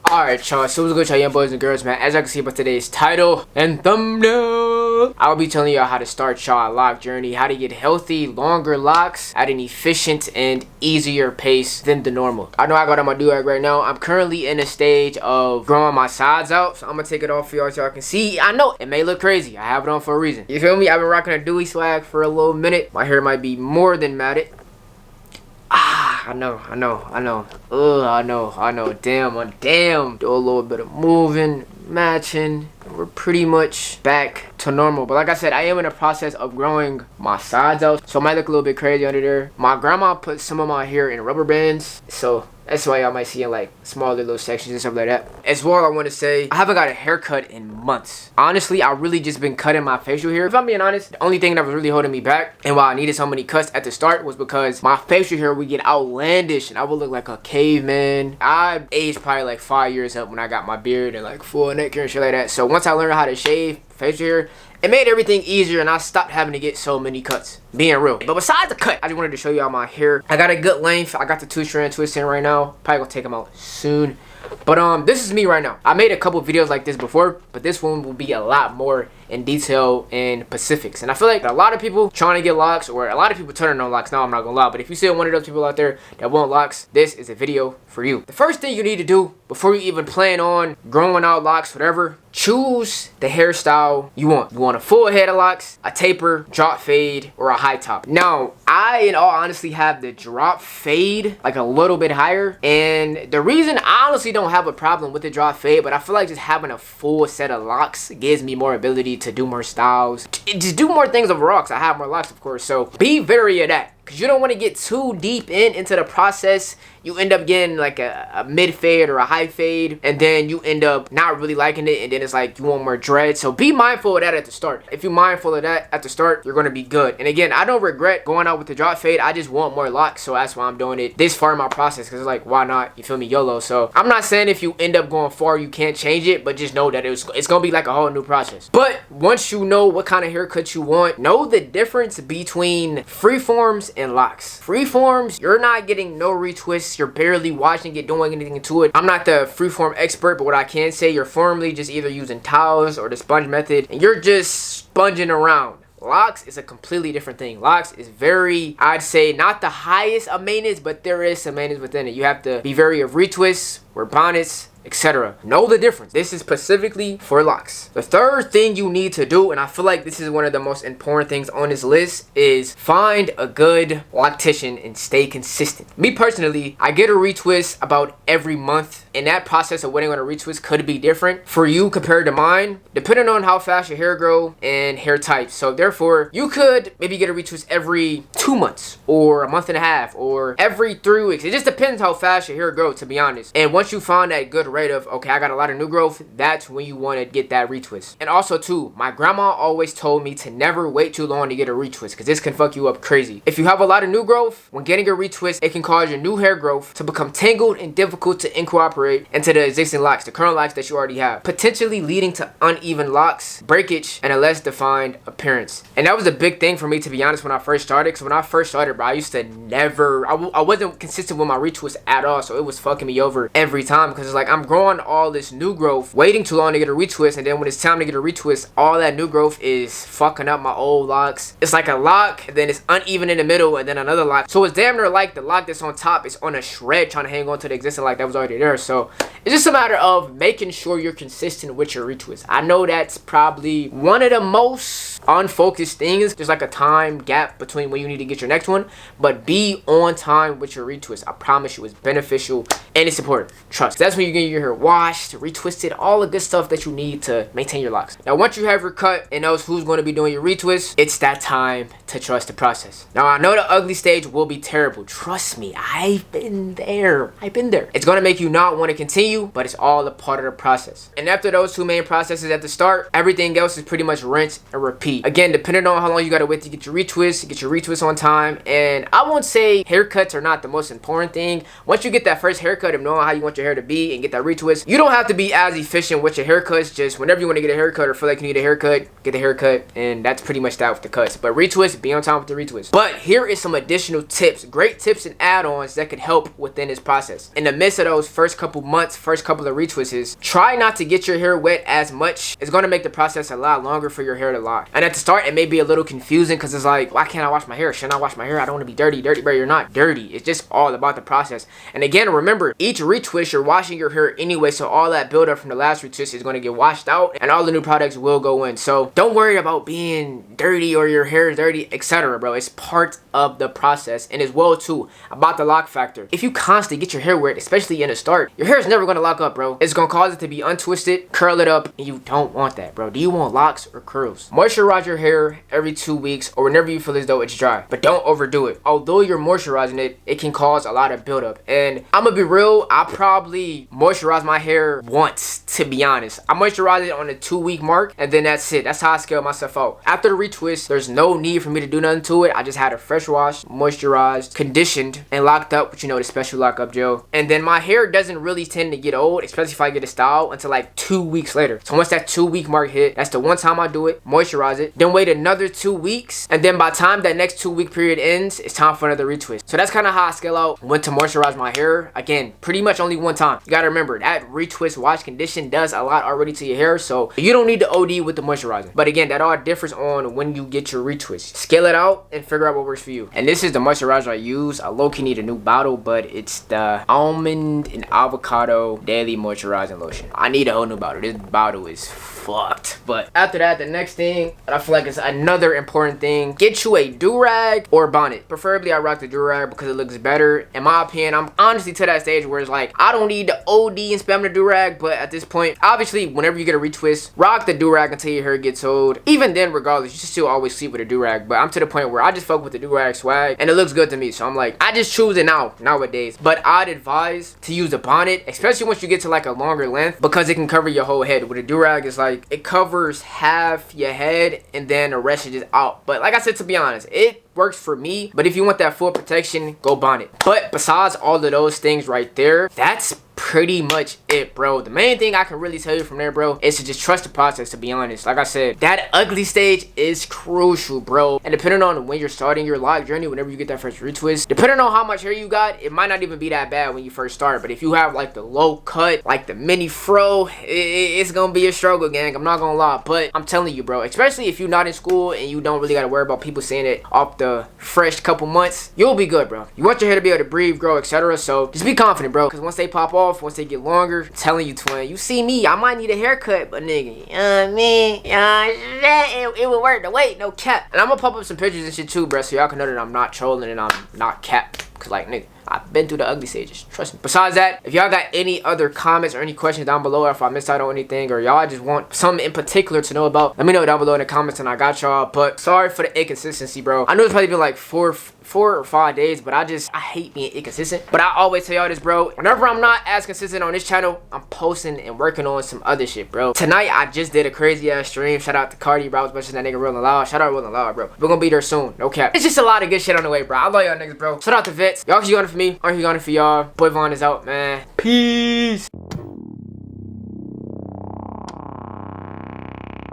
Alright, y'all, so what's good, y'all, young boys and girls, man. As I can see by today's title and thumbnail, I'll be telling y'all how to start y'all lock journey, how to get healthy, longer locks at an efficient and easier pace than the normal. I know I got on my do-rag right now. I'm currently in a stage of growing my sides out, so I'm gonna take it off for y'all so y'all can see. I know it may look crazy. I have it on for a reason. You feel me? I've been rocking a Dewey swag for a little minute. My hair might be more than matted. I know. Ugh, I know. Damn. Do a little bit of moving, matching. We're pretty much back to normal. But like I said, I am in the process of growing my sides out, so it might look a little bit crazy under there. My grandma put some of my hair in rubber bands, so that's why y'all might see in like smaller little sections and stuff like that. As well, I want to say I haven't got a haircut in months. Honestly, I really just been cutting my facial hair. If I'm being honest, the only thing that was really holding me back and why I needed so many cuts at the start was because my facial hair would get outlandish and I would look like a caveman. I aged probably like 5 years up when I got my beard and like full neck hair and shit like that. So once I learned how to shave facial hair, it made everything easier and I stopped having to get so many cuts, being real. But besides the cut, I just wanted to show y'all my hair. I got a good length. I got the 2-strand twist in right now. Probably gonna take them out soon. But this is me right now. I made a couple videos like this before, but this one will be a lot more in detail and specifics. And I feel like a lot of people trying to get locks, or a lot of people turning on locks now, I'm not gonna lie, but if you still one of those people out there that want locks, this is a video for you. The first thing you need to do before you even plan on growing out locks, whatever, choose the hairstyle you want. You want a full head of locks, a taper, drop fade, or a high top. Now, I in all honesty have the drop fade like a little bit higher, and the reason I honestly don't have a problem with the drop fade, but I feel like just having a full set of locks gives me more ability to do more styles, just do more things overall, because I have more locks, of course. So be wary of that, because you don't want to get too deep into the process. You end up getting like a mid fade or a high fade, and then you end up not really liking it, and then it's like you want more dread. So be mindful of that at the start. If you're mindful of that at the start, you're going to be good. And again, I don't regret going out with the drop fade. I just want more locks, so that's why I'm doing it this far in my process, because it's like, why not? You feel me? YOLO. So I'm not saying if you end up going far you can't change it, but just know that it's going to be like a whole new process. But once you know what kind of haircut you want, know the difference between freeforms and locks. Freeforms, you're not getting no retwists. You're barely watching it, doing anything to it. I'm not the freeform expert, but what I can say, you're formally just either using towels or the sponge method, and you're just sponging around. Locks is a completely different thing. Locks is very, I'd say, not the highest of maintenance, but there is some maintenance within it. You have to be very of retwists or bonnets, etc. Know the difference. This is specifically for locks. The third thing you need to do, and I feel like this is one of the most important things on this list, is find a good loctician and stay consistent. Me personally, I get a retwist about every month, and that process of waiting on a retwist could be different for you compared to mine, depending on how fast your hair grow and hair type. So therefore, you could maybe get a retwist every 2 months or a month and a half or every 3 weeks. It just depends how fast your hair grows, to be honest. And once you find that good rate of, okay, I got a lot of new growth, that's when you want to get that retwist. And also too, my grandma always told me to never wait too long to get a retwist, because this can fuck you up crazy. If you have a lot of new growth, when getting a retwist, it can cause your new hair growth to become tangled and difficult to incorporate into the existing locks, the current locks that you already have, potentially leading to uneven locks, breakage, and a less defined appearance. And that was a big thing for me, to be honest, when I first started, because when I first started, bro, I used to never, I wasn't consistent with my retwist at all, so it was fucking me over every time, because it's like I'm growing all this new growth, waiting too long to get a retwist, and then when it's time to get a retwist, all that new growth is fucking up my old locks. It's like a lock, and then it's uneven in the middle, and then another lock. So it's damn near like the lock that's on top is on a shred trying to hang on to the existing lock that was already there. So it's just a matter of making sure you're consistent with your retwist. I know that's probably one of the most unfocused things. There's like a time gap between when you need to get your next one, but be on time with your retwist. I promise you, it's beneficial and it's important. Trust. That's when you get your hair washed, retwisted, all the good stuff that you need to maintain your locks. Now, once you have your cut and knows who's going to be doing your retwist, it's that time to trust the process. Now, I know the ugly stage will be terrible. Trust me, I've been there. It's going to make you not want to continue, but it's all a part of the process. And after those two main processes at the start, everything else is pretty much rinse and repeat. Again, depending on how long you got to wait to get your retwist on time. And I won't say haircuts are not the most important thing. Once you get that first haircut of knowing how you want your hair to be and get that retwist, you don't have to be as efficient with your haircuts. Just whenever you want to get a haircut or feel like you need a haircut, get the haircut, and that's pretty much that with the cuts. But retwist, be on time with the retwist. But here is some additional tips, great tips and add-ons that could help within this process. In the midst of those first couple couple months, first couple of retwists, try not to get your hair wet as much. It's going to make the process a lot longer for your hair to lock. And at the start, it may be a little confusing because it's like, why can't I wash my hair? Shouldn't I wash my hair? I don't want to be dirty. Dirty, bro. You're not dirty. It's just all about the process. And again, remember, each retwist, you're washing your hair anyway, so all that buildup from the last retwist is going to get washed out and all the new products will go in. So don't worry about being dirty or your hair is dirty, etc., bro. It's part of the process. And as well too, about the lock factor. If you constantly get your hair wet, especially in the start, your hair is never going to lock up, bro. It's going to cause it to be untwisted, curl it up, and you don't want that, bro. Do you want locks or curls? Moisturize your hair every 2 weeks or whenever you feel as though it's dry, but don't overdo it. Although you're moisturizing it, it can cause a lot of buildup. And I'm gonna be real, I probably moisturize my hair once, to be honest. I moisturize it on the 2-week mark, and then that's it. That's how I scale myself out. After the retwist, there's no need for me to do nothing to it. I just had a fresh wash, moisturized, conditioned, and locked up with, you know, the special lockup gel. And then my hair doesn't really tend to get old, especially if I get a style, until like 2 weeks later. So once that 2-week mark hit, that's the one time I do it, moisturize it, then wait another 2 weeks, and then by the time that next 2-week period ends, it's time for another retwist. So that's kind of how I scale out when to moisturize my hair. Again, pretty much only one time. You gotta remember, that retwist wash condition does a lot already to your hair, so you don't need to OD with the moisturizing. But again, that all differs on when you get your retwist. Scale it out and figure out what works for you. And this is the moisturizer I use. I low-key need a new bottle, but it's the almond and avocado daily moisturizing lotion. I need a whole new bottle. This bottle is fucked. But after that, the next thing that I feel like is another important thing, get you a do-rag or bonnet. Preferably I rock the do-rag because it looks better. In my opinion, I'm honestly to that stage where it's like, I don't need the OD and spam the do-rag, but at this point, obviously, whenever you get a retwist, rock the do-rag until your hair gets old. Even then, regardless, you should still always sleep with a do-rag, but I'm to the point where I just fuck with the do-rag swag, and it looks good to me, so I'm like, I just choose it nowadays. But I'd advise to use a bonnet, especially once you get to like a longer length, because it can cover your whole head. With a do-rag, it's like, it covers half your head, and then the rest is just out. But like I said, to be honest, it works for me. But if you want that full protection, go bonnet. But besides all of those things right there, that's pretty much it, bro. The main thing I can really tell you from there, bro, is to just trust the process, to be honest. Like I said, that ugly stage is crucial, bro. And depending on when you're starting your lock journey, whenever you get that first retwist, depending on how much hair you got, it might not even be that bad when you first start. But if you have like the low cut, like the mini fro, it's gonna be a struggle, gang. I'm not gonna lie. But I'm telling you, bro, especially if you're not in school and you don't really gotta worry about people saying it off the fresh couple months, you'll be good, bro. You want your hair to be able to breathe, grow, etc. So just be confident, bro, because once they pop off, once they get longer, I'm telling you, twin, you see me, I might need a haircut, but nigga, you know what I mean? It would worth the wait, no cap. And I'm gonna pop up some pictures and shit too, bro, so y'all can know that I'm not trolling and I'm not cap. Cause like, nigga, I've been through the ugly stages, trust me. Besides that, if y'all got any other comments or any questions down below, or if I missed out on anything, or y'all just want something in particular to know about, let me know down below in the comments and I got y'all. But sorry for the inconsistency, bro. I know it's probably been like 4 or 5 days, but I hate being inconsistent. But I always tell y'all this, bro, whenever I'm not as consistent on this channel, I'm posting and working on some other shit, bro. Tonight I just did a crazy ass stream. Shout out to Cardi, bro. I was watching that nigga Rolling Loud. Shout out Rolling Loud, bro. We're gonna be there soon, no cap. It's just a lot of good shit on the way, bro. I love y'all niggas, bro. Shout out to Vets. Y'all keep on it for me. I'm here on it for y'all. Boy Vaughn is out, man. Peace.